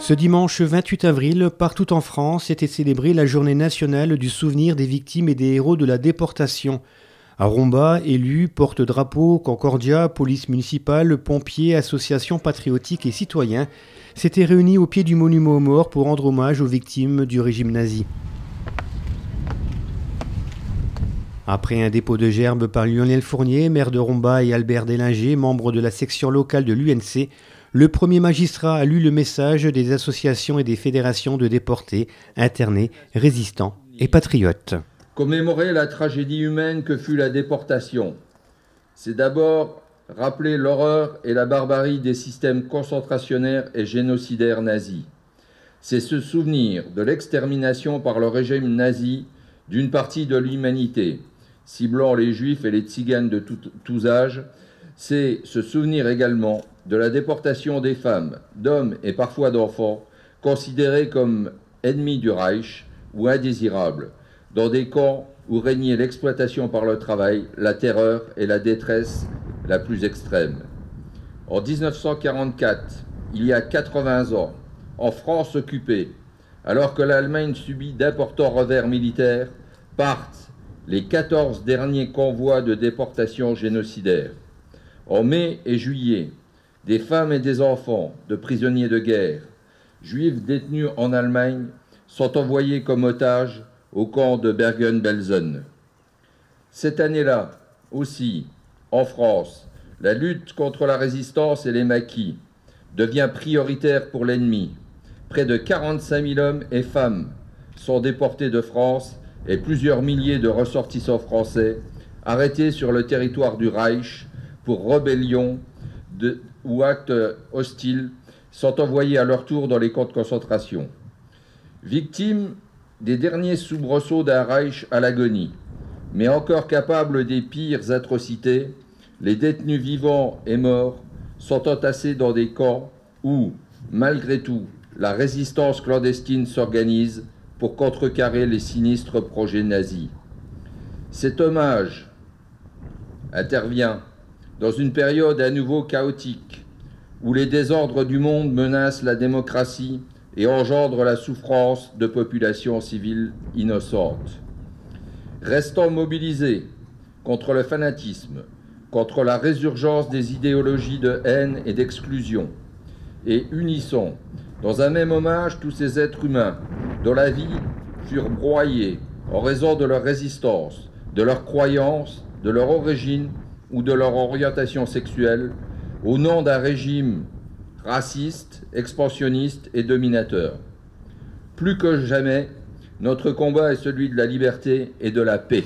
Ce dimanche 28 avril, partout en France, était célébrée la journée nationale du souvenir des victimes et des héros de la déportation. À Romba, élus, porte-drapeaux, Concordia, police municipale, pompiers, associations patriotiques et citoyens s'étaient réunis au pied du monument aux morts pour rendre hommage aux victimes du régime nazi. Après un dépôt de gerbes par Lionel Fournier, maire de Romba, et Albert Délinger, membre de la section locale de l'UNC, le premier magistrat a lu le message des associations et des fédérations de déportés, internés, résistants et patriotes. Commémorer la tragédie humaine que fut la déportation, c'est d'abord rappeler l'horreur et la barbarie des systèmes concentrationnaires et génocidaires nazis. C'est se souvenir de l'extermination par le régime nazi d'une partie de l'humanité, ciblant les juifs et les tziganes de tous âges. C'est se souvenir également de la déportation des femmes, d'hommes et parfois d'enfants considérés comme ennemis du Reich ou indésirables, dans des camps où régnait l'exploitation par le travail, la terreur et la détresse la plus extrême. En 1944, il y a 80 ans, en France occupée, alors que l'Allemagne subit d'importants revers militaires, partent les 14 derniers convois de déportation génocidaires. En mai et juillet, des femmes et des enfants de prisonniers de guerre, juifs détenus en Allemagne, sont envoyés comme otages au camp de Bergen-Belsen. Cette année-là, aussi, en France, la lutte contre la résistance et les maquis devient prioritaire pour l'ennemi. Près de 45 000 hommes et femmes sont déportés de France et plusieurs milliers de ressortissants français arrêtés sur le territoire du Reich pour rébellion ou actes hostiles sont envoyés à leur tour dans les camps de concentration. Victimes des derniers soubresauts d'un Reich à l'agonie, mais encore capables des pires atrocités, les détenus vivants et morts sont entassés dans des camps où, malgré tout, la résistance clandestine s'organise pour contrecarrer les sinistres projets nazis. Cet hommage intervient dans une période à nouveau chaotique, où les désordres du monde menacent la démocratie et engendrent la souffrance de populations civiles innocentes. Restons mobilisés contre le fanatisme, contre la résurgence des idéologies de haine et d'exclusion, et unissons dans un même hommage tous ces êtres humains dont la vie furent broyés en raison de leur résistance, de leur croyance, de leur origine ou de leur orientation sexuelle, au nom d'un régime raciste, expansionniste et dominateur. Plus que jamais, notre combat est celui de la liberté et de la paix.